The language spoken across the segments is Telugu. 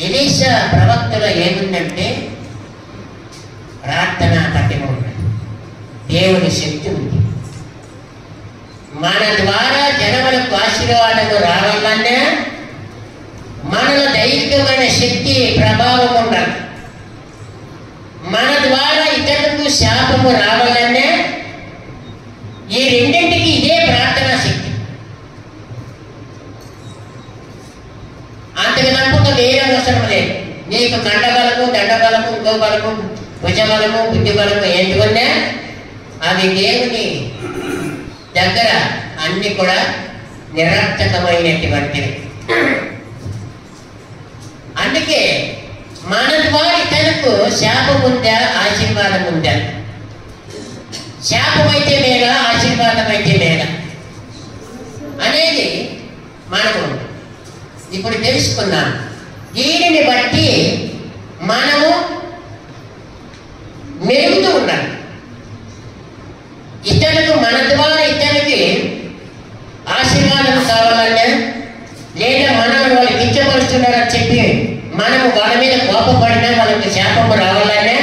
ఎలీషా ప్రవక్తలో ఏముందంటే ప్రార్థన పట్టిన దేవుని శక్తి ఉంది. మన ద్వారా జనములకు ఆశీర్వాదము రావాలన్నా మనలో దైవికమైన శక్తి ప్రభావం ఉండాలి. మన ద్వారా ఇతరులకు శాపము రావాలన్నా ఈ రెండింటికి ఇదే ప్రార్థనా శక్తి. అంతకు తప్పక వేరే అవసరం లేదు. నీకు కండబలము, దండబలము, ఇంకో బలము, భుజబలము, బుద్ధి బలము ఎందుకున్నా అవి దేవుని దగ్గర అన్ని కూడా నిరర్థకమైనటువంటివి. అందుకే మన ద్వారా తనకు శాపం ఉందా, ఆశీర్వాదం ఉందా? శాపం అయితే మేలా, ఆశీర్వాదం అయితే మేలా అనేది మనము ఇప్పుడు తెలుసుకున్నాం. దీనిని బట్టి మనము మెరుగుతూ ఉండాలి. ఇతరులకు మన ద్వారా ఇతరులకి ఆశీర్వాదం కావాలన్నా లేదా మనం వాళ్ళు కించపరుస్తున్నారని చెప్పి మనము వాళ్ళ మీద కోపపడినా వాళ్ళకి శాపము రావాలన్నా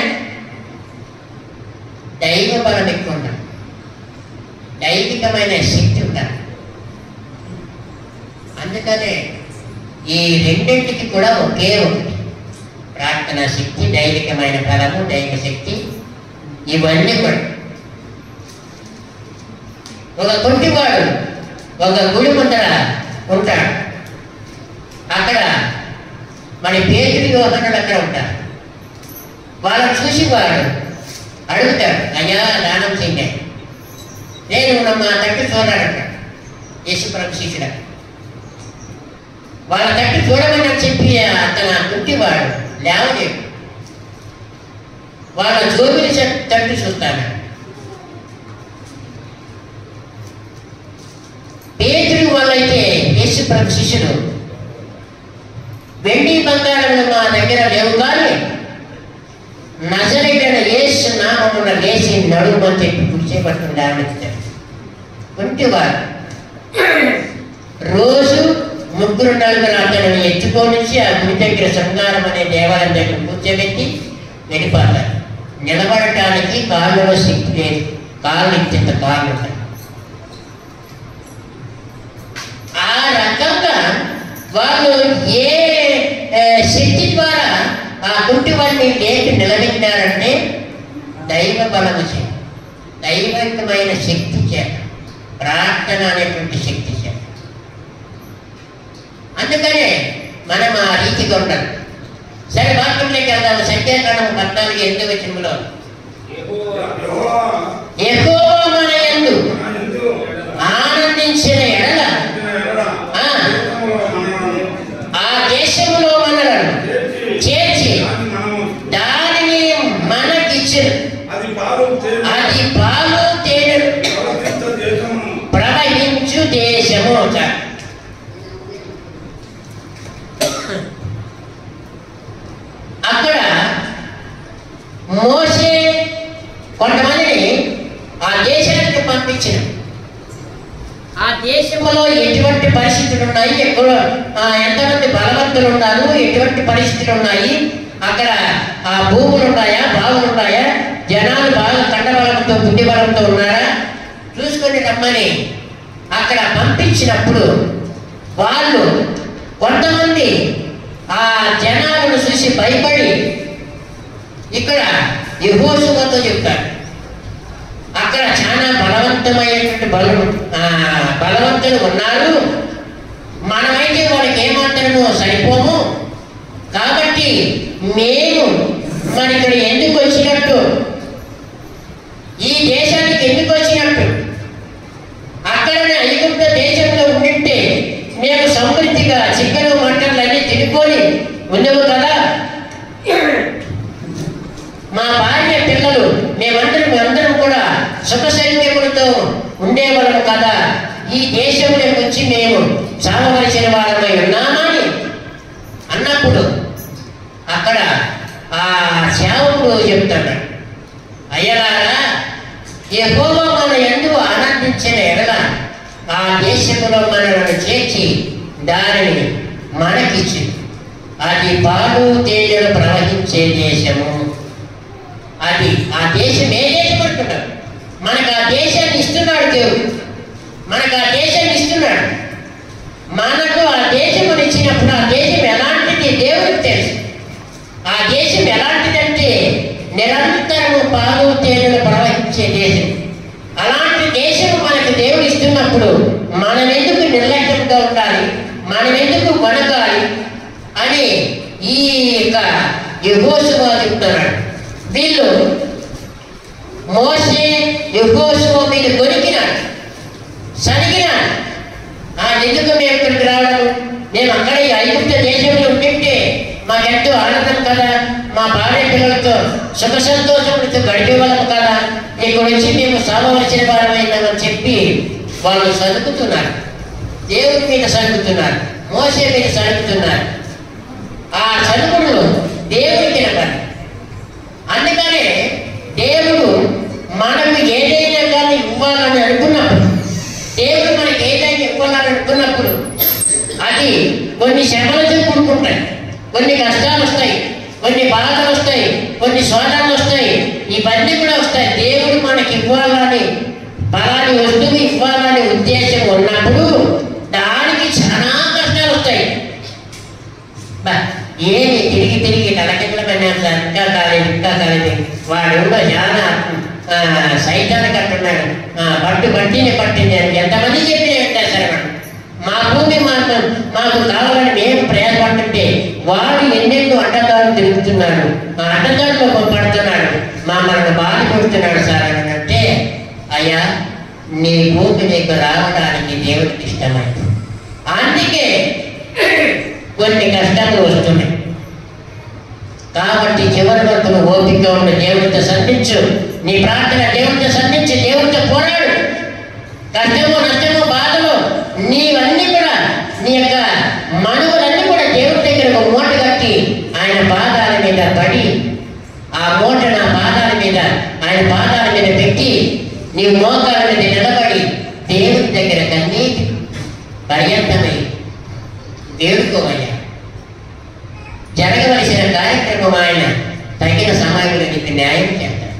దైవ బలం ఎక్కువ ఉండాలి, దైవికమైన శక్తి ఉండాలి. అందుకనే ఈ రెండింటికి కూడా ఒకే ఒకటి ప్రార్థనా శక్తి, దైవికమైన బలము, దైవ శక్తి. ఇవన్నీ కూడా ఒక కుంటివాడు ఒక గుడి ముందర ఉంటాడు. అక్కడ మరి పేతురు, యోహానులు అక్కడ ఉంటారు. వాళ్ళని చూసి వాడు అడుగుతాడు, అయ్యా దానం చేయండి. నేను మా తట్టు చూడాలంటాడు యేసుప్రభు శిష్యుడు. వాళ్ళ తట్టు చూడమని చెప్పి అతను కుంటివాడు లేవలేడు. వాళ్ళ జోబిని తట్టు చూస్తాడు. పేతురు వాళ్ళైతే యేసుప్రభు శిష్యుడు, వెండి బంగారంలో మా దగ్గర లేవు కానీ నజరేయుడైన యేసు నామమున లేచి నడుమని చెప్పి కూర్చోబట్టుకుని లేవనెత్తాడు. కుంటివాడు రోజు 3-4 అతను ఎత్తుకొని ఆ గుడి దగ్గర శృంగారం అనే దేవాలయం దగ్గర కూర్చోబెట్టి వెళ్ళిపోతారు. నిలబడటానికి కాళ్ళలో శక్తి లేదు, కాళ్ళు ఇంత కాళ్ళు ఉంటాయి. ఆ రకంగా వాళ్ళు ఏ శక్తి ద్వారా ఆ కుంటివాడిని లేపి నిలబెట్టారంటే దైవ బలము చేత, దైవికమైన శక్తి చేత, ప్రార్థన అనేటువంటి శక్తి చేత. అందుకనే మనం ఆ రీతిగా ఉండాలి. సరే, వాక్యంలోకి వెళ్దాము. సంఖ్యాకాండం 14:8 యెహోవా మన యందు ఆనందించిన ఎడల ఆ దేశములో మనలను చేర్చి దానిని మనకిచ్చెను. అది పాలు తేనెలు ప్రవహించు దేశము. అక్కడ మోసే కొంతమందిని ఆ దేశానికి పంపించిన. ఆ దేశంలో ఎటువంటి పరిస్థితులు ఉన్నాయి, ఎంతమంది బలవంతులు ఉన్నారు, ఎటువంటి పరిస్థితులు ఉన్నాయి, అక్కడ ఆ భూములు ఉన్నాయా, బావులు ఉన్నాయా, జనాలు బాగా కండబలంతో బుద్ధి బలంతో ఉన్నారా చూసుకొని రమ్మని అక్కడ పంపించినప్పుడు వాళ్ళు కొంతమంది ఆ జనాలను చూసి భయపడి ఇక్కడ యెహోషువతో చెప్తారు, అక్కడ చాలా బలవంతమైనటువంటి బలవంతులు ఉన్నారు, మనమైతే వాళ్ళకి ఏమాత్రము సరిపోము, కాబట్టి మేము మరి ఇక్కడ ఎందుకు వచ్చినట్టు, ఈ దేశానికి ఎందుకు వచ్చినట్టు, అక్కడనే ఐగుప్త దేశంలో ఉండింటే మేము సమృద్ధిగా చికెను మటన్లు అన్నీ తినుకొని ఉండవు కదా, మా భార్య పిల్లలు మేమందరం కూడా సుఖ సౌఖ్యములతో ఉండేవాళ్ళము కదా, ఈ దేశంలోకి వచ్చి మేము సాగవలసిన వారమై ఉన్నామని అన్నప్పుడు అక్కడ ఆ సేవకుడు చెప్తాడు, అయ్యలారా యెహోవా మన యందు ఆనందించిన ఎడల ఆ దేశంలో మనల్ని చేర్చి దానిని మనకిచ్చి అది పాలు తేనెలు ప్రవహించే దేశము. అది ఆ దేశం ఏ దేశం అంటున్నాడు? మనకు ఆ దేశాన్ని ఇస్తున్నాడు దేవుడు, మనకు ఆ దేశాన్ని ఇస్తున్నాడు. మనకు ఆ దేశం ఇచ్చినప్పుడు ఆ దేశం ఎలాంటిది దేవుడికి తెలుసు. ఆ దేశం ఎలాంటిదంటే నిరంతరము పాలు తేనెలు ప్రవహించే దేశం. అలాంటి దేశం మనకు దేవుడు ఇస్తున్నప్పుడు మనం ఎందుకు నిర్లక్ష్యంగా ఉండాలి, మనం ఎందుకు వణకాలి అని ఈ యొక్క యెహోషువ చెప్తున్నాడు. వీళ్ళు మోషే యెహోషువ మీద కొరికినాడు, సరిగినాడు. ఎందుకు మేము ఇక్కడికి రావడం, మేము అక్కడ ఐగుప్త దేశంలో ఉంటుంటే మాకెంతో ఆనందం కదా, మా భార్య పిల్లలతో సుఖ సంతోషములతో గడిపేవాళ్ళం కదా, ఇక్కడ వచ్చి మేము సామవలసిన వారమైనామని చెప్పి వాళ్ళు సరుకుతున్నారు, దేవుడి మీద సరుకుతున్నారు, మోసే మీద సరుకుతున్నారు. ఆ సరుకులు దేవుడికి తినపడి. అందుకనే దేవుడు మనకు ఏదైనా కానీ ఇవ్వాలని అనుకున్నప్పుడు, దేవుడు మనకి ఏదైనా ఇవ్వాలని అనుకున్నప్పుడు అది కొన్ని శ్రమలతో కూడుకుంటాయి, కొన్ని కష్టాలు వస్తాయి, కొన్ని బాధలు వస్తాయి, కొన్ని శోధనలు వస్తాయి, ఇవన్నీ కూడా వస్తాయి. దేవుడు మనకి ఇవ్వాలని, పలాని వస్తువు ఇవ్వాలని ఉద్దేశం ఉన్నప్పుడు దానికి చాలా కష్టాలు వస్తాయి. ఏమి తిరిగి తిరిగి తలకిందలమైన ఇంకా కాలేదు వాడు చాలా సైతాన్ని కట్టున్నాడు, పట్టిని పట్టింది అని ఎంతమంది చెప్పిన వెంటేశారు. మా భూమి మాకు కావాలని మేము ప్రయాసపడుతుంటే వాడు ఎన్నెన్నో అడ్డదారులు తిరుగుతున్నాడు, ఆ అడ్డదారులు పడుతున్నాడు, మమ్మల్ని బాధపడుతున్నాడు సార్ అని అంటే, అయ్యా నీ భూమి నీకు రావడానికి దేవుడికి ఇష్టమైంది, అందుకే కొన్ని కష్టాలు వస్తున్నాయి. కాబట్టి చివరి వరకు ఓపిక ఉన్న దేవుడితో సంధించు, నీ ప్రార్థన దేవుడితో సంధించి దేవుడితో పోరాడు. కష్టము నష్టము బాధలు నీవన్నీ కూడా, నీ యొక్క మనవులన్నీ కూడా దేవుడి దగ్గర ఒక మూట కట్టి ఆయన పాదాల మీద పడి, ఆ మూట నా పాదాల మీద ఆయన పాదాల మీద పెట్టి నీవు మోకాల మీద నిలబడి దేవుడి దగ్గర కన్నీటి పర్యంతమై వేడుకోమయ్యా. జరగవలసిన కార్యక్రమం ఆయన తగిన సమయంలో నీకు న్యాయం చేస్తాడు.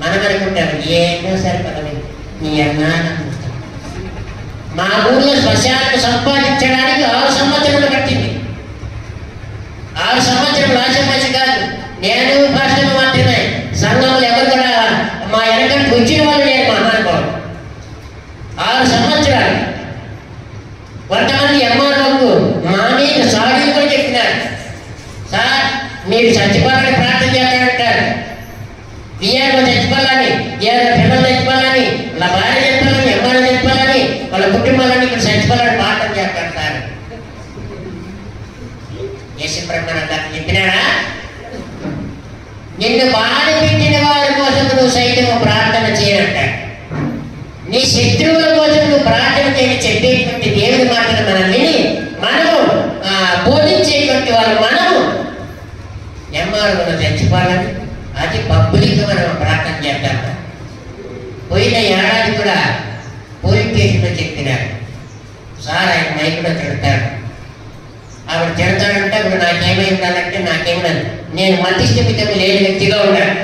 మనం అనుకుంటాం ఏమో సరిపడలేదు నీ అన్నాను. మా ఊళ్ళో శ్మశాలను సంపాదించడానికి 6 సంవత్సరాలు పట్టింది. 6 సంవత్సరాలు ఆశమాసి కాదు. నేను భాషలు మాత్రమే, సంఘంలో ఎవరు కూడా మా వెనకటి వచ్చిన వాళ్ళు లేరు. మహానుభావుడు 6 సంవత్సరాలు. కొంతమంది ఎంఆర్ఓకు మా మీద సాడీలు కూడా చెప్పినారు. సార్ మీరు చచ్చిపోవాలని ప్రార్థన చేస్తారంటారు, బియ్యాలు చచ్చిపోవాలని, పిల్లలు చచ్చిపోవాలని, వాళ్ళ భార్య చచ్చిపోవాలని, ఎంఆర్ఓ చచ్చిపోవాలని, వాళ్ళ కుటుంబాలని ఇక్కడ చచ్చిపోవాలని ప్రార్థన చేస్తారు సార్. యేసు ప్రభువు నాకు చెప్పినాడా? నిన్ను బాధ పెట్టిన వారి కోసం నువ్వు సైతం ప్రార్థన చేయాలంటాడు. నీ శత్రువుల కోసం నువ్వు ప్రార్థన చేయని చెప్పేటువంటి దేవుని మాటలు మనం విని మనము బోధించేటువంటి వాళ్ళు మనము ఎంఆర్ఓను చచ్చిపోవాలని అది పబ్లిక్ మనం ప్రార్థన చేద్దాం. పోయిన ఏడాది కూడా పోలీస్ స్టేషన్లో చెప్పినారు సార్, ఆయన మైకులో తిడతాడు, ఆవిడ తిడతాడంటే ఇప్పుడు నాకేమై ఉండాలంటే నాకేమన్నది, నేను మతిస్థిమితం లేని వ్యక్తిగా ఉన్నాను.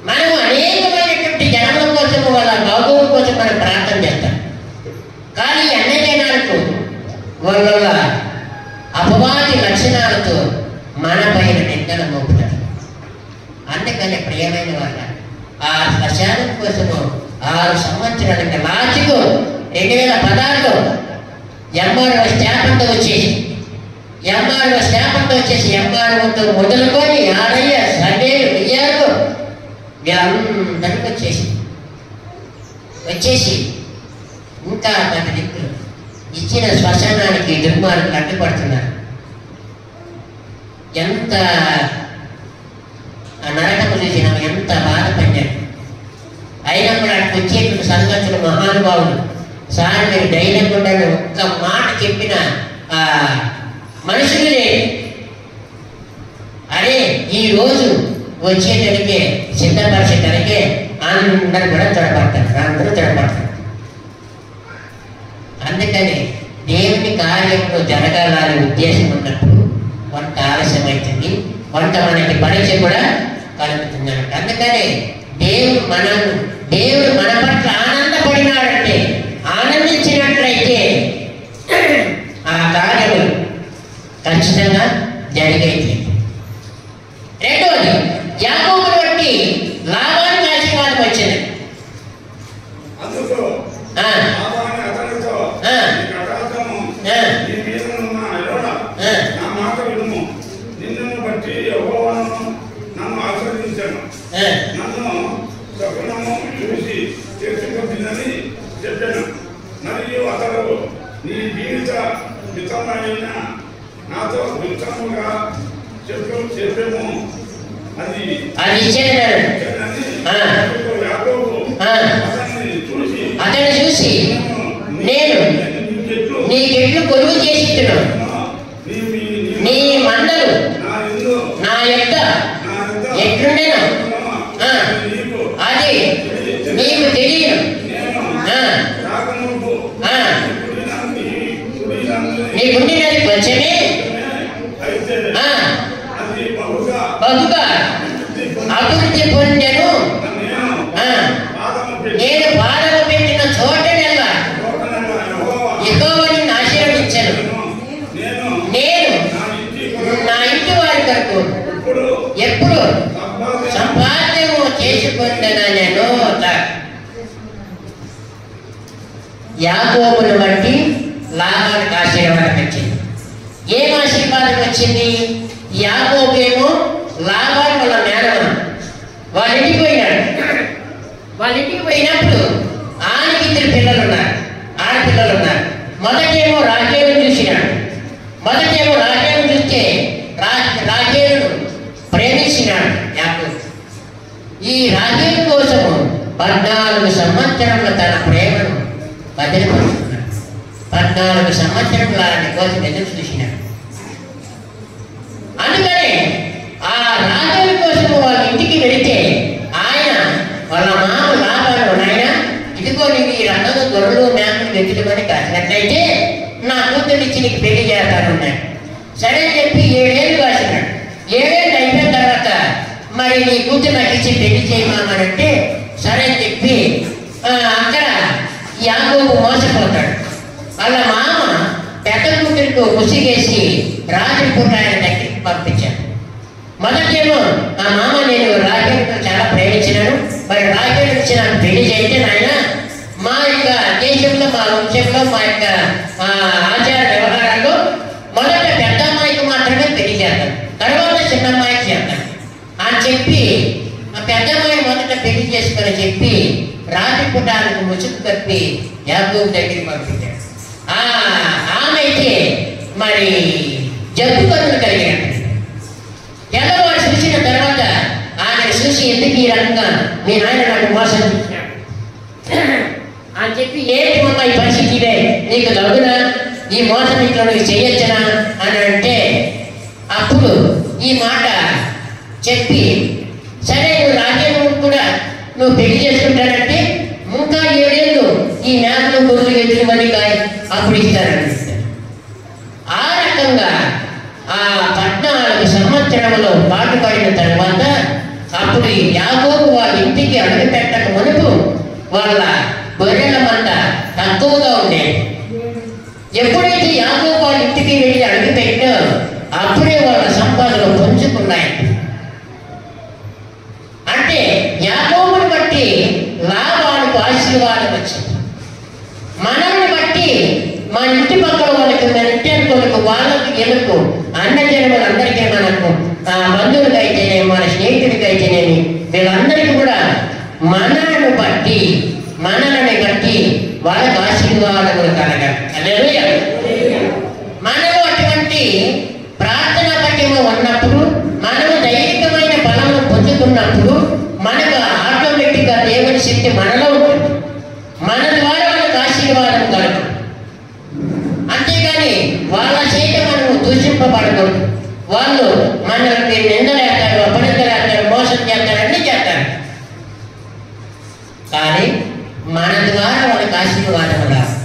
మనము అనేకమైనటువంటి జనముల కోసం వాళ్ళ బాగోగు కోసం మనం ప్రార్థన చేస్తాం. కానీ అన్ని జనాలకు వాళ్ళ అపవాది లక్షణాలతో మన పైన నిందలు మోపుతారు. అందుకని ప్రియమైన వాళ్ళ ఆ శ్మశానం కోసము 6 సంవత్సరాల లాస్ట్కు 2016లో ఎంఆర్ఓ స్టాంపుతో వచ్చేసి ఎంఆర్ఓతో మొదలుకొని ఆరయ్య సర్వేలు విజయాలు వీళ్ళందరికీ వచ్చేసి ఇంకా మన దిక్కులు ఇచ్చిన శ్మశానానికి దుర్మార్గులు అడ్డుపడుతున్నారు. ఎంత నరకము చూసినా ఎంత బాధపడ్డాడు. అయినా కూడా అక్కడికి వచ్చేటువంటి సంగతులు మహానుభావులు సార్ మీరు ధైర్యం ఉండాలని ఒక్క మాట చెప్పిన మనుషులు లేదు. అరే ఈరోజు వచ్చేటడికే సిద్ధపరిచేటడికే అందరూ కూడా తొడపడతారు. అందుకని దేవుని దేవుని కార్యంలో జరగాలని ఉద్దేశం ఉన్నప్పుడు వంట ఆలస్యం అవుతుంది, వంట మనకి పరీక్ష కూడా కలుగుతుంది అన్నట్టు. అందుకనే దేవుడు మన పట్ల ఆనందపడినాడంటే, ఆనందించినట్లయితే ఆ కార్యము ఖచ్చితంగా జరిగేది. రెండవది, యాకోబును బట్టి లాభానికి ఆశీర్వాదం వచ్చింది. నన్ను ఆశీర్వదించాను, నన్ను సఫలము చూసి చేసుకుంటుందని చెప్పాను. మరియు అతడు నీ జీవిత మితమైన నాతో మితముగా చెప్పాము అది అతను చూసి నేను నీకెట్లు కొలువు చేసిస్తున్నాను, నీ మందలు నా యొక్క ఎట్లుండేను అది నీకు తెలియను. నీ గుండెనది కొంచెమే బహుగా అభివృద్ధి పొందెను. నేను పాదము పెట్టిన చోటనెల్లా యెహోవాను ఆశీర్వదించెను. నేను నా ఇంటి వారి కొరకు ఎప్పుడు సంపాద్యము చేసుకుంటున్నా. నేను యాకోబును బట్టి లాభానికి ఆశీర్వాదం వచ్చింది. ఏం ఆశీర్వాదం వచ్చింది? యాకోబేమో లాభాలు వాళ్ళ మేనమామ వాళ్ళ ఇంటికి పోయినాడు. వాళ్ళ ఇంటికి పోయినప్పుడు ఆయనకి 2 పిల్లలు ఉన్నారు, ఆడపిల్లలు ఉన్నారు. మొదటేమో రాహేలును చూసినాడు. మొదటేమో రాహేలును చూస్తే రాహేలును ప్రేమించినాడు యాకోబు. ఈ రాహేలు కోసము 14 సంవత్సరంలో తన ప్రేమను భద్రపరుచుకున్నాడు. 14 సంవత్సరంలో ఆయన కోసం ఎదురు చూసినాడు. అందుకనే ఆ రాహేలు కోసం వాళ్ళ ఇంటికి వెళితే ఆయన వాళ్ళ మామ లాభాలు నాయన ఇదిగో నీకు ఈ రకంగా గొర్రెలు మేకలు వెతుకుమని కాసినట్లయితే నా కూతురు ఇచ్చి నీకు పెళ్లి చేస్తానున్నాడు. సరే అని చెప్పి 7 ఏళ్ళు కాసినాడు. 7 ఏళ్ళు అయిపోయిన తర్వాత మరి నీ కూతురు నాకు ఇచ్చి పెళ్లి చేయమానంటే సరే అని చెప్పి అక్కడ యాకోబు మోసపోతాడు. వాళ్ళ మామ పెద్ద కూతురికి ముసిగేసి రాత్రి పూట ఆయన దగ్గరికి పంపించాడు. మొదటేమో ఆ మామ నేను రాహేలును చాలా ప్రేమించినాను, మరి రాహేలు నుంచి నాకు పెళ్లి చేస్తే నాయన మా యొక్క దేశంలో మా వంశంలో మా యొక్క ఆచార వ్యవహారాల్లో మొదట పెద్ద అమ్మాయికి మాత్రమే పెళ్లి చేస్తాను, తర్వాత చిన్న అమ్మాయికి చేస్తాను అని చెప్పి ఆ పెద్ద అమ్మాయిని మొదట పెళ్లి చేసుకొని చెప్పి రాత్రి పుటానికి ముసుగు కప్పి యాకోబు దగ్గరికి పంపించాడు. ఆమె అయితే మరి జబ్బు కన్నులు కలిగినట్టు. తెల్లవారు చూసిన తర్వాత ఆయన చూసి ఎందుకు ఈ రకంగా మీ నాయన నాకు మోసం చేసినాడు అని చెప్పి ఏంటి మమ్మ ఈ పరిస్థితి ఇదే, నీకు తగునా ఈ మోసం ఇంట్లో నువ్వు చేయొచ్చనా అని అంటే అప్పుడు ఈ మాట చెప్పి సరే నువ్వు రాజేంద్ర కూడా నువ్వు పెళ్లి చేసుకుంటానంటే ఇంకా 7 ఏళ్ళు ఈ మేకలు గొర్రెలు ఎదురు మనీ అప్పుడు ఇస్తానండి. ఆ రకంగా ఆ 14 సంవత్సరంలో పాటుపడిన తర్వాత అప్పుడు యాకోబు వాళ్ళ ఇంటికి అడుగు పెట్టక మునుపు వాళ్ళ గొర్రెల మంద తక్కువగా ఉండేది. ఎప్పుడైతే యాకోబు వాళ్ళ ఇంటికి వెళ్ళి అడుగు పెట్టినా అప్పుడే వాళ్ళ సంపాదనలు పుంజుకున్నాయి. అంటే యాకోబుని బట్టి లాభానికి ఆశీర్వాదం వచ్చింది. మనల్ని బట్టి మన ఇంటి పక్కల వాళ్ళకి మన ఇంటి అనుకోలకు వాళ్ళకి ఎలుకు అన్నజనులు అందరికీ మనకు బంధువులకి అయితేనేమి మన స్నేహితుడికి అయితేనేమి వీళ్ళందరికీ కూడా మనల్ని బట్టి వాళ్ళకి ఆశీర్వాదములు కలగాలి. హల్లెలూయా. మనలో అటువంటి ప్రార్థన పట్టిమ ఉన్నప్పుడు మనము దైవికమైన బలము పొందుతున్నప్పుడు మనకు ఆటోమేటిక్గా దేవుని శక్తి మనలో ఉంటుంది. మన ద్వారా వాళ్ళకి ఆశీర్వాదం కలగదు. అంతేగాని వాళ్ళ చేత మనము దూషింపబడకూడదు. వాళ్ళు మనల్ని నిందలేస్తారు, అపనిందలేస్తారు, మోసం చేస్తారు, అన్నీ చేస్తారు. కానీ మన ద్వారా వాళ్ళకి ఆశీర్వాదం రాదు.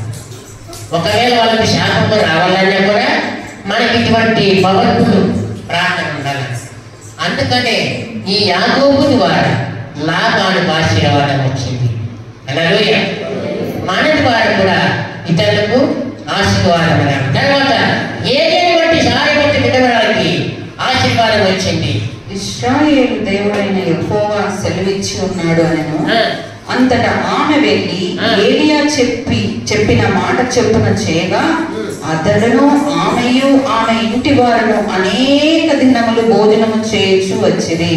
ఒకవేళ వాళ్ళకి శాపము రావాలన్నా కూడా మనకి ఇటువంటి పవర్ఫుల్ ప్రార్థన ఉండాలి. అందుకనే ఈ యాకోబు ద్వారా లాభానికి ఆశీర్వాదం వచ్చింది. హల్లెలూయా. మన ద్వారా కూడా ఇతరులకు ఆశీర్వాదం. తర్వాత ఏదేటువంటి సారపతి విధవరాలకి ఆశీర్వాదం వచ్చింది. ఇశ్రాయేలు దేవుడైన యెహోవా సెలవిచ్చి ఉన్నాడు అనెను. అంతటా ఆమె వెళ్ళి ఏలియా చెప్పిన మాట చెప్పున చేయగా అతడును ఆమెయు ఆమె ఇంటి వారును అనేక దినములు భోజనము చేయొచ్చు వచ్చింది.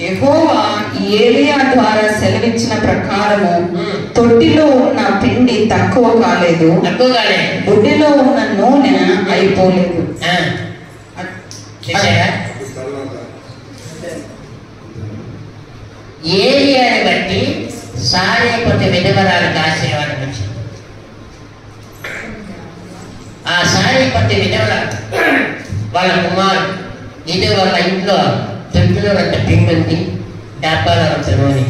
యెహోవా ఏలియా ద్వారా సెలవిచ్చిన ప్రకారము తొట్టిలో ఉన్న పిండి తక్కువ కాలేదు, బుడ్డిలో ఉన్న నూనె అయిపోలేదు. ఏలియాని బట్టి సారేపతి విధవరాలకు ఆశీర్వాదం వచ్చింది. ఆ సారేపతి విధవరాలు వాళ్ళ కుమారు ఇది వాళ్ళ ఇంట్లో తొట్టిలో అంత పిండి ఉంది, డబ్బాలో అంత నూనె.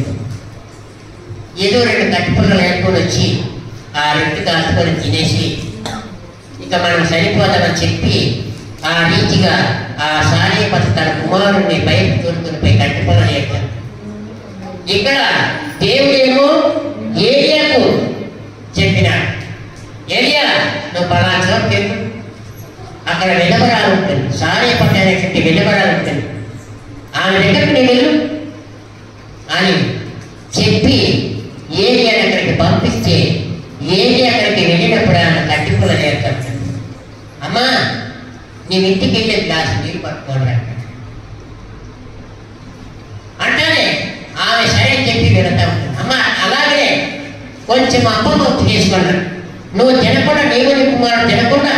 ఏదో 2 కట్టుపుల్లలు వేసుకొని వచ్చి ఆ 2 కాసుకొని తినేసి ఇక మనం సరిపోదామని చెప్పి ఆ రీతిగా ఆ సారేపతి తన కుమారుణ్ణి బయటకు తోడుకొని పోయి కట్టుపుల్లలు వేస్తాడు. ఇక్కడ దేవుడేమో ఏలియాకు చెప్పినాడు, ఏలియా నువ్వు పలానా చోటు చెప్పు, అక్కడ విధవరాలు ఉంటుంది, సారేపతి అనేటువంటి విధవరాలు ఉంటుంది, ఆమె దగ్గరికి నేను వెళ్ళు అని చెప్పి ఏలియా అక్కడికి పంపిస్తే ఏలియా అక్కడికి వెళ్ళినప్పుడు ఆమె కట్టిపుల నేర్తాడు. అమ్మా నేను ఇంటికి వెళ్ళే గ్లాసు నీళ్ళు పట్టుకోండి అంటానే ఆమె సరే చెప్పి వెళతా ఉంటుంది. అమ్మ అలాగే కొంచెం అప్పమొత్తు తీసుకున్నాడు, నువ్వు తినకుండా నీవు నీ కుమారుడు తినకుండా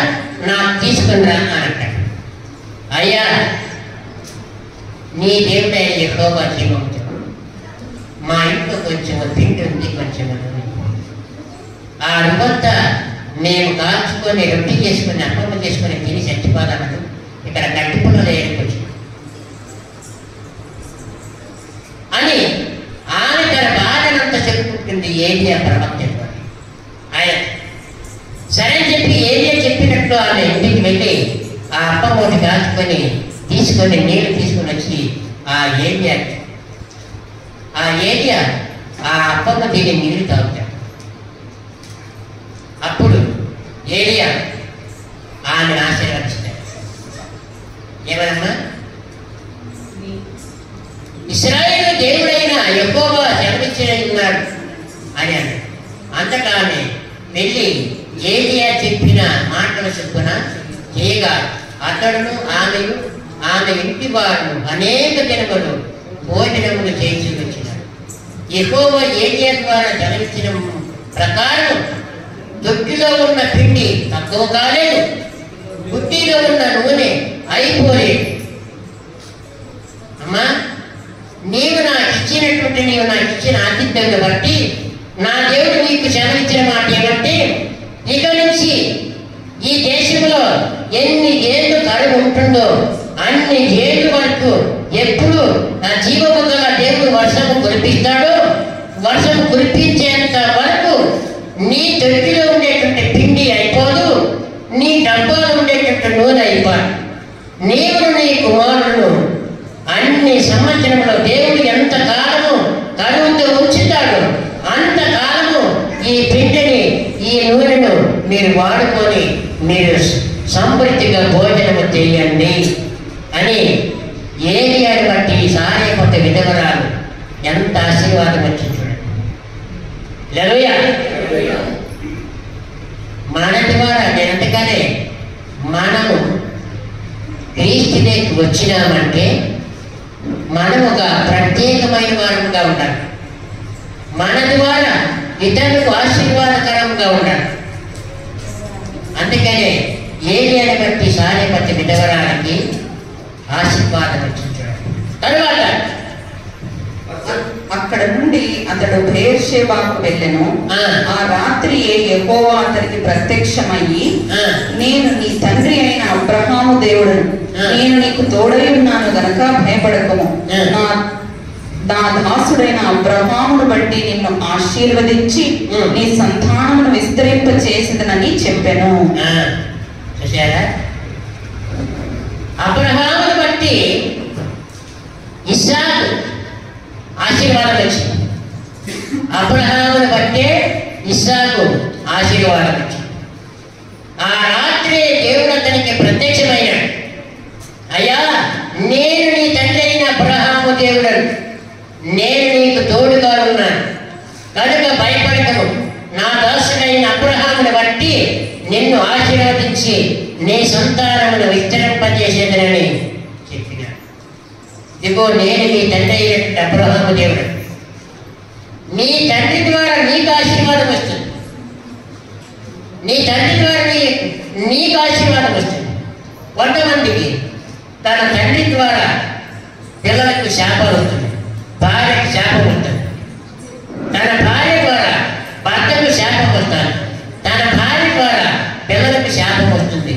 నాకు తీసుకునిరా అని అంటాడు. అయ్యా నీ దేవుడైన యెహోవా జీవంతో మా ఇంట్లో కొంచెం పిండి ఉంది, కొంచెం ఆ రుబంతా మేము కాల్చుకొని రొట్టి చేసుకొని అప్పమ్మ చేసుకొని తిని చచ్చిపోదామని ఇక్కడ కట్టిపుల్లలు ఏర్పచ్చు అని ఆమె తన బాధనంతా చెప్పుకుంటుంది ఏలియా ప్రవక్తతో. ఆయన సరే చెప్పి ఏలియా చెప్పినట్లు ఆమె ఇంటికి వెళ్ళి ఆ అప్పమ్మోటి కాల్చుకొని తీసుకొని నీళ్ళు తీసుకొని వచ్చి ఆ ఏలియా ఆ అప్పమ్మ దీని నీళ్ళు తాగుతాడు. అప్పుడు ఏలియా ఆమెను ఆశీర్వదిస్తాడు. ఏమనమ్మా? ఇశ్రాయేలు దేవుడైన యెహోవా సెలవిచ్చినాడు అని అన్నాడు. అంతటా ఆమె వెళ్ళి ఏలియా చెప్పిన మాటల చొప్పున చేయగా అతడును ఆమె ఇంటి వారు అనేక దినములు భోజనములు చేయించి వచ్చినాడు. యెహోవా ఏలియా ద్వారా సెలవిచ్చిన ప్రకారం దొడ్డిలో ఉన్న పిండి తక్కువ కాలేదు, బుడ్డిలో ఉన్న నూనె అయిపోలేదు. అమ్మా నీవు నాకు ఇచ్చిన ఆతిథ్యం బట్టి నా దేవుడు నీకు సెలవిచ్చిన మాట ఏమంటే ఇక నుంచి ఈ దేశంలో ఎన్ని ఏళ్ళు కరువు ఉంటుందో అన్ని ఏళ్ళు వరకు ఎప్పుడు నా జీవము గల దేవుడు వర్షము కురిపిస్తాడో వర్షం కురిపించేంత వరకు నీ తొట్టిలో ఉండేటువంటి పిండి అయిపోదు, నీ డబ్బాలో ఉండేటువంటి నూనె అయిపోదు. నీవు నీ కుమారుడు అన్ని సంవత్సరంలో దేవుడు ఎంత కాలము కరువుతో ఉంచుతాడు అంతకాలము ఈ పిండిని ఈ నూనెను మీరు వాడుకొని మీరు సమృద్ధిగా భోజనము చేయండి అని ఏలియాని బట్టి సారేపతి విధవరాలు ఎంత ఆశీర్వాదం వచ్చింది చూడండి. హల్లెలూయా. మన ద్వారా నేనంతగానే మనము క్రీస్తులోకి వచ్చినామంటే మనం ఒక ప్రత్యేకమైన వారముగా ఉండాలి. మన ద్వారా ఇతరులకు ఆశీర్వాదకరంగా ఉండాలి. అందుకనే ఏలియాని బట్టి సారేపతి విధవరాలకి ఆశీర్వాదం వచ్చింది. తరువాత అక్కడ నుండి అతడు బెయేర్షెబాకు వెళ్ళెను. ఆ రాత్రి యెహోవా అతనికి ప్రత్యక్షమయ్యి నేను నీ తండ్రి అయిన అబ్రహాము దేవుడను, నేను నీకు తోడై ఉన్నాను గనక భయపడకము, నా దాసుడైన అబ్రహామును బట్టి నిన్ను ఆశీర్వదించి నీ సంతానమును విస్తరింప చేసేదనని చెప్పాను. చూసారా, అబ్రహామును బట్టి ఇస్సాకు ఆశీర్వాదం వచ్చింది. అబ్రహామును బట్టే ఇస్సాకు ఆశీర్వాదం వచ్చింది. ఆ రాత్రి దేవుడు అతనికి ప్రత్యక్షమయ్యాడు. అయ్యా, నేను నీ తండ్రి అయిన అబ్రహాము దేవుడను, నేను నీకు తోడుగా ఉన్నాను కనుక భయపడకము, నా దాసుడైన అబ్రహామును బట్టి నిన్ను ఆశీర్వదించి నీ సంతానమును విస్తరింపజేసేదనని చెప్పినాడు. ఇదిగో నేను నీ తండ్రి అయిన అబ్రహాము దేవుడు. నీ తండ్రి ద్వారా నీకు ఆశీర్వాదం వస్తుంది. నీ తండ్రి ద్వారా నీకు ఆశీర్వాదం వస్తుంది. కొంతమందికి తన తండ్రి ద్వారా పిల్లలకు శాపం వస్తుంది, భార్యకు శాపం వస్తుంది. తన భార్య ద్వారా భర్తకు శాపం వస్తుంది, తన భార్య ద్వారా పిల్లలకు శాపం వస్తుంది.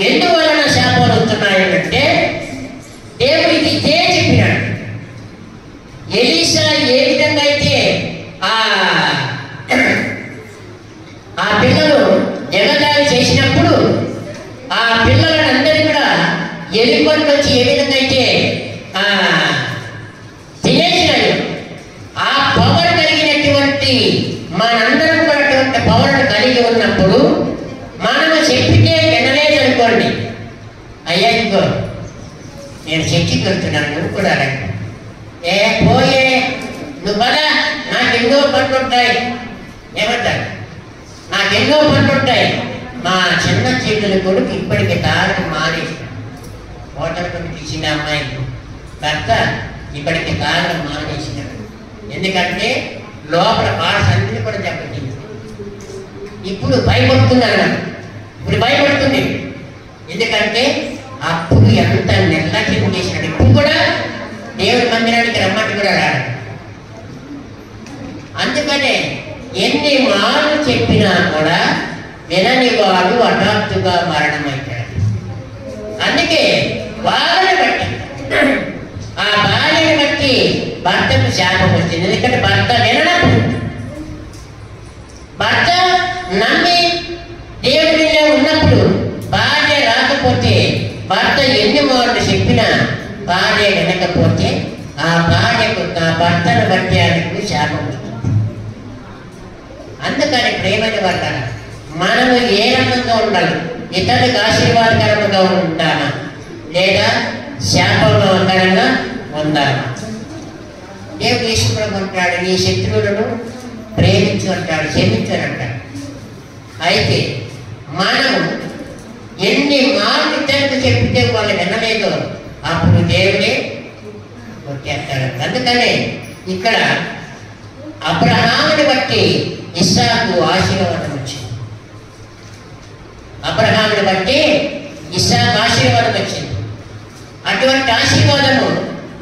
ఎందువలన శాపాలు వస్తున్నాయంటే దేవుడికి ఇదే చెప్పినాడు. ఎలీషా ఏ విధంగా అయితే ఆ పిల్లలు ఎగతాళి చేసినప్పుడు ఆ పిల్లలందరూ కూడా ఎలుకలు వచ్చి ఏ విధంగా అయితే తినేసినాడు, ఆ పవర్ కలిగినటువంటి మనందరం కూడా అటువంటి పవర్ కలిగి ఉన్నప్పుడు మనము చెప్పితే వినలేదు అనుకోండి, అయ్యా ఇంకో నేను చర్చికి వెళ్తున్నాను, నువ్వు కూడా రండి, ఏ పోయే నువ్వు కదా, నాకెన్నో పనులు ఉంటాయి. ఏమంటారు? నాకెన్నో పనులు ఉంటాయి. మా చిన్న చేతుల కొడుకు ఇప్పటికి తాగడం మానేసి హోటల్ కొడుకు ఇచ్చిన అమ్మాయి భర్త ఇప్పటికి తాగడం మానేసినాడు. ఎందుకంటే లోపల పార్ట్స్ అన్ని కూడా దెబ్బతింది. ఇప్పుడు భయపడుతున్నాను, ఇప్పుడు భయపడుతుంది. ఎందుకంటే అప్పుడు ఎంత నిర్లక్ష్యం చేసినాడు. ఇప్పుడు కూడా దేవుడి మందిరానికి రమ్మని కూడా రాడు. అందుకనే ఎన్ని మార్లు చెప్పినా కూడా వినని వాడు హఠాత్తుగా మరణమైపోయాడు. అందుకే వాళ్ళని బట్టి, ఆ భార్యని బట్టి భర్తకు శాపం వచ్చింది. ఎందుకంటే భర్త విననప్పుడు, భర్త నమ్మి దేవుడిలో ఉన్నప్పుడు భార్య రాకపోతే, భర్త ఎన్ని మార్లు చెప్పినా భార్య వినకపోతే ఆ భార్యకు ఆ భర్తను బట్టి ఆయనకు శాపం వస్తుంది. అందుకని ప్రేమని వాళ్ళ మనము ఏ రకంగా ఉండాలి? ఇతరులకు ఆశీర్వాదకరంగా ఉంటామా లేదా శాపకరంగా ఉండాలా? దేవుడు యేసుప్రభు అంటాడు, నీ శత్రువులను ప్రేమించు అంటాడు, క్షమించు అంటాడు. అయితే మనము ఎన్ని మార్లు ఇతరులకు చెప్పితే వాళ్ళు వినలేదో అప్పుడు దేవుడే కొట్టేస్తాడు. అందుకనే ఇక్కడ అబ్రహాముని బట్టి ఇస్సాకు ఆశీర్వాదం వచ్చింది. అబ్రహాముని బట్టి ఇస్సాకు ఆశీర్వాదం వచ్చింది. అటువంటి ఆశీర్వాదము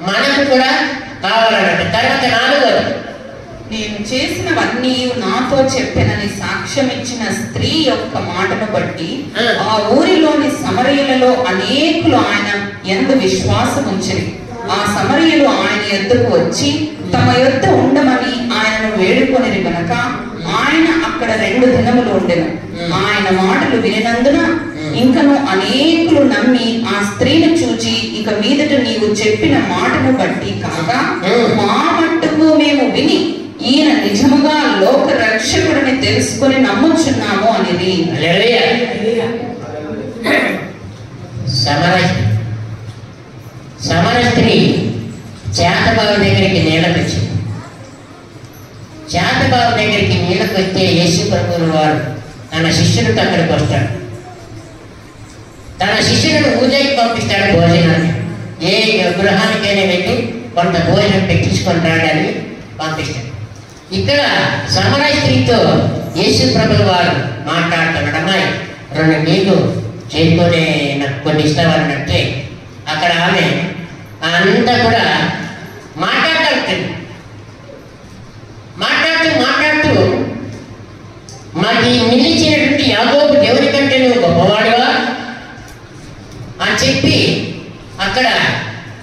మనకు కూడా కావాలన్నట్టు. తర్వాత 4వది, నేను చేసినవన్నీ నాతో చెప్పినని సాక్ష్యం ఇచ్చిన స్త్రీ యొక్క మాటను బట్టి ఆ ఊరిలోని సమరయులలో అనేకులు ఆయన యందు విశ్వాసం ఉంచిరి. ఆ సమరయులు ఆయన యొద్దకు వచ్చి తమ యొద్ద ఉండమని ఆయనను వేడుకొనిరి గనక ఆయన అక్కడ 2 దినములు ఉండెను. ఆయన మాటలు వినినందున ఇంకను అనేకులు నమ్మి ఆ స్త్రీని చూచి, ఇక మీదట నీవు చెప్పిన మాటను బట్టి కాగా మా మట్టుకు మేము విని ఈయన నిజముగా లోక రక్షకుడిని తెలుసుకొని నమ్ముచున్నాము అనేది. సమర స్త్రీ చేతబాబు దగ్గరికి నీళ్ళకు వచ్చింది. చేతబాబు దగ్గరికి నీళ్ళకు వస్తే యేసు ప్రభువుల వారు తన శిష్యుడితో అక్కడికి వస్తాడు. తన శిష్యులను ఊజైకి పంపిస్తాడు భోజనాన్ని. ఏ గృహానికైనా వెళ్ళి కొంత భోజనం పెట్టించుకొని రాడని పంపిస్తాడు. ఇక్కడ సమర స్త్రీతో యేసు ప్రభువుల వారు మాట్లాడుతున్నాడు. అమ్మాయి 2 నీళ్ళు చేసుకొని నాకు కొన్ని ఇస్తామన్నట్టే అక్కడ ఆమె అంతా కూడా మాట్లాడుతూ మాకు నిలిచినటువంటి యాకోబు దేవుని కంటే నువ్వు గొప్పవాడువా అని చెప్పి అక్కడ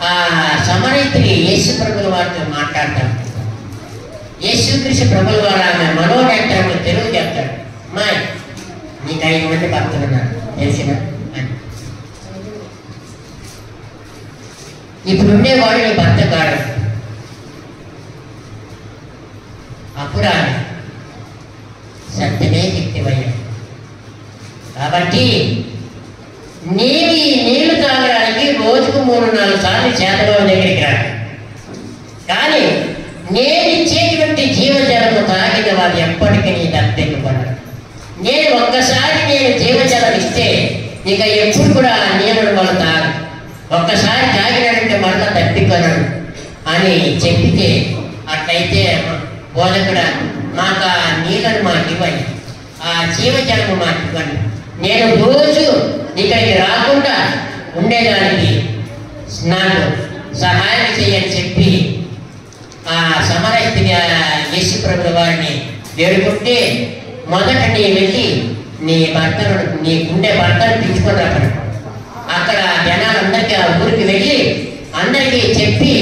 ఆ సమరస్త్రీ యేసు ప్రభుల వారితో మాట్లాడతాం. యేసుక్రీస్తు ప్రభుల వారు ఆమె మనోనేత్రంలో తెలుగు చెప్తాడు. అమ్మాయి, నీకు 5 మంది భక్తులు ఉన్నారు తెలిసిన అని. ఇప్పుడు ఉండేవాడు నీ భర్త కాడు. అప్పుడు ఆమె సత్యమే శక్తివయ్యాడు. కాబట్టి నీవు ఈ నీళ్లు తాగడానికి రోజుకు 3-4 సార్లు చేతలో దగ్గరికి రా. కానీ నేను ఇచ్చేటువంటి జీవజలము తాగిన వారు ఎప్పటికీ నీ దప్పెట్టుకున్నాడు. నేను ఒక్కసారి జీవజలం ఇస్తే ఇక ఎప్పుడు కూడా ఆ నీళ్ళను వాళ్ళు తాగు. ఒక్కసారి తాగినాడంటే మళ్ళా తప్పికొనడు అని చెప్పితే, అట్లయితే బోధకుడా మాకు ఆ నీళ్ళను మాకు ఇవ్వండి, ఆ జీవజలము మాకు ఇవ్వండి, నేను రోజు ఇక్కడికి రాకుండా ఉండేదానికి నాకు సహాయం చేయని చెప్పి ఆ సమరస్థితి యేసు ప్రభుల వారిని వేడుకుంటే, మొదట నీ వెళ్ళి నీ భర్తను, నీకుండే భర్తను పిలుచుకొని అక్కడ జనాలందరికీ ఆ ఊరికి వెళ్ళి అందరికీ చెప్పి